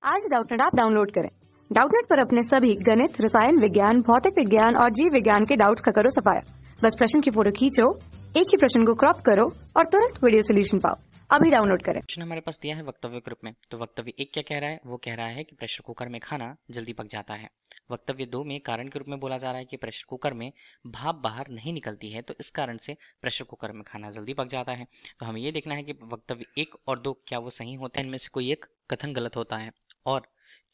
आज Doubtnut app download करें। Doubtnut पर अपने सभी गणित, रसायन विज्ञान, भौतिक विज्ञान और जीव विज्ञान के डाउट्स का करो सफाया। बस प्रश्न की फोटो खींचो, एक ही प्रश्न को क्रॉप करो और तुरंत वीडियो सोल्यूशन पाओ। अभी डाउनलोड करें। प्रश्न हमारे पास दिया है वक्तव्य ग्रुप में। तो वक्तव्य 1 क्या कह रहा है? वो कह रहा है कि प्रेशर कुकर में खाना जल्दी पक जाता है। वक्तव्य 2 में कारण के रूप में बोला जा रहा है कि प्रेशर कुकर में भाप बाहर नहीं निकलती है, तो इस कारण से प्रेशर कुकर में खाना जल्दी पक जाता है। तो हमें ये देखना है कि वक्तव्य 1 और 2 क्या वो सही होते हैं, इनमें से कोई एक कथन गलत होता है, और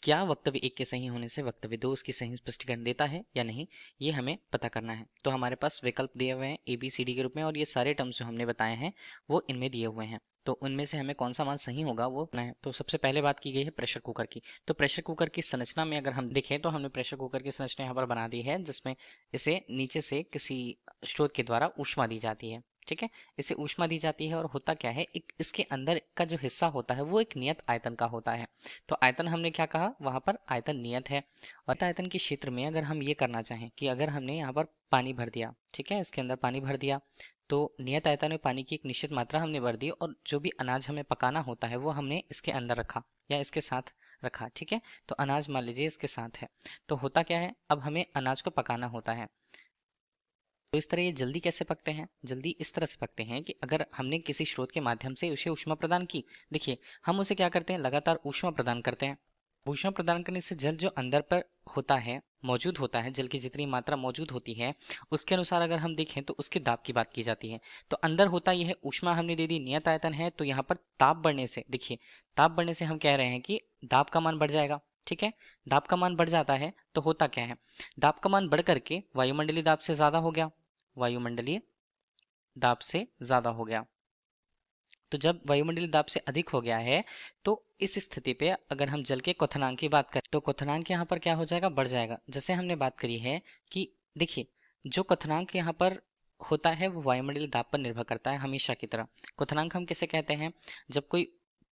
क्या वक्तव्य 1 के सही होने से वक्तव्य 2 उसकी सही स्पष्टीकरण देता है या नहीं, ये हमें पता करना है। तो हमारे पास विकल्प दिए हुए हैं ABCD के रूप में, और ये सारे टर्म्स जो हमने बताए हैं वो इनमें दिए हुए हैं। तो उनमें से हमें कौन सा मान सही होगा वो अपना है। तो सबसे पहले बात की गई है प्रेशर कुकर की। तो प्रेशर कुकर की संरचना में अगर हम देखें तो हमने प्रेशर कुकर की संरचना यहाँ पर बना दी है, जिसमें इसे नीचे से किसी स्रोत के द्वारा ऊष्मा दी जाती है। ठीक है, इसे ऊष्मा दी जाती है और होता क्या है, एक इसके अंदर का जो हिस्सा होता है वो एक नियत आयतन का होता है। तो आयतन हमने क्या कहा, वहां पर आयतन नियत है। और आयतन के क्षेत्र में अगर हम ये करना चाहें कि अगर हमने यहाँ पर पानी भर दिया, ठीक है, इसके अंदर पानी भर दिया, तो नियत आयतन में पानी की एक निश्चित मात्रा हमने भर दी, और जो भी अनाज हमें पकाना होता है वो हमने इसके अंदर रखा या इसके साथ रखा। ठीक है, तो अनाज मान लीजिए इसके साथ है। तो होता क्या है, अब हमें अनाज को पकाना होता है। तो इस तरह ये जल्दी कैसे पकते हैं? जल्दी इस तरह से पकते हैं कि अगर हमने किसी स्रोत के माध्यम से उसे ऊष्मा प्रदान की, देखिए हम उसे क्या करते हैं, लगातार ऊष्मा प्रदान करते हैं। ऊष्मा प्रदान करने से जल जो अंदर पर होता है, मौजूद होता है, जल की जितनी मात्रा मौजूद होती है उसके अनुसार अगर हम देखें तो उसके दाब की बात की जाती है। तो अंदर होता यह है, ऊष्मा हमने दे दी, नियत आयतन है, तो यहाँ पर ताप बढ़ने से, देखिए ताप बढ़ने से हम कह रहे हैं कि दाब का मान बढ़ जाएगा। ठीक है, दाब का मान बढ़ जाता है तो होता क्या है, दाब का मान बढ़ करके वायुमंडलीय दाब से ज्यादा हो गया, वायुमंडलीय दाब से ज्यादा हो गया। तो जब वायुमंडलीय दाब से अधिक हो गया है तो इस स्थिति पे अगर हम जल के क्वथनांक की बात करें तो क्वथनांक यहाँ पर क्या हो जाएगा, बढ़ जाएगा। जैसे हमने बात करी है कि देखिए जो क्वथनांक यहाँ पर होता है वो वायुमंडलीय दाब पर निर्भर करता है हमेशा की तरह। क्वथनांक हम किसे कहते हैं, जब कोई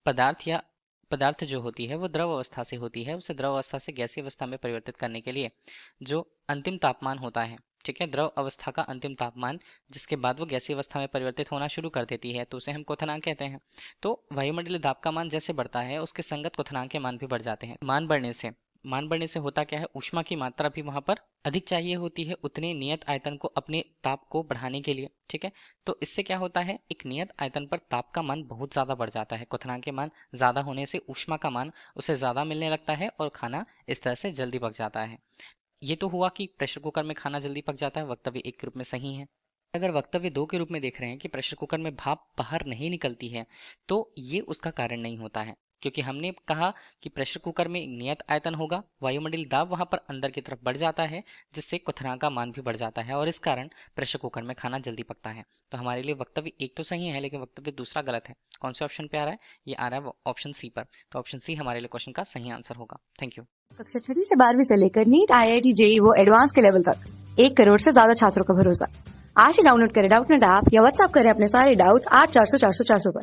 पदार्थ या पदार्थ जो होती है वो द्रव अवस्था से होती है, उसे द्रव अवस्था से गैसीय अवस्था में परिवर्तित करने के लिए जो अंतिम तापमान होता है, ठीक है, द्रव अवस्था का अंतिम तापमान जिसके बाद वो गैसीय अवस्था में परिवर्तित होना शुरू कर देती है, तो उसे हम क्वथनांक कहते हैं। तो वायुमंडलीय दाब का मान जैसे बढ़ता है उसके संगत क्वथनांक के मान भी बढ़ जाते हैं। मान बढ़ने से होता क्या है, ऊष्मा की मात्रा भी वहां पर अधिक चाहिए होती है उतने नियत आयतन को अपने ताप को बढ़ाने के लिए। ठीक है, तो इससे क्या होता है, एक नियत आयतन पर ताप का मान बहुत ज्यादा बढ़ जाता है। क्वथनांक के मान ज्यादा होने से ऊष्मा का मान उसे ज्यादा मिलने लगता है और खाना इस तरह से जल्दी पक जाता है। ये तो हुआ कि प्रेशर कुकर में खाना जल्दी पक जाता है, वक्तव्य 1 के रूप में सही है। अगर वक्तव्य 2 के रूप में देख रहे हैं कि प्रेशर कुकर में भाप बाहर नहीं निकलती है, तो ये उसका कारण नहीं होता है, क्योंकि हमने कहा कि प्रेशर कुकर में नियत आयतन होगा, वायुमंडलीय दाब वहां पर अंदर की तरफ बढ़ जाता है, जिससे क्वथनांक का मान भी बढ़ जाता है, और इस कारण प्रेशर कुकर में खाना जल्दी पकता है। तो हमारे लिए वक्तव्य 1 तो सही है, लेकिन वक्तव्य दूसरा गलत है। कौन से ऑप्शन पे आ रहा है, ये आ रहा है ऑप्शन सी पर। तो ऑप्शन सी हमारे लिए क्वेश्चन का सही आंसर होगा। Thank you. कक्षा 6 से 12वीं से लेकर नीट, IIT, JEE वो एडवांस के लेवल तक 1 करोड़ से ज्यादा छात्रों का भरोसा। आज ही डाउनलोड करें डाउटनेट ऐप या व्हाट्सएप करें अपने सारे डाउट्स 8400 400 400 पर।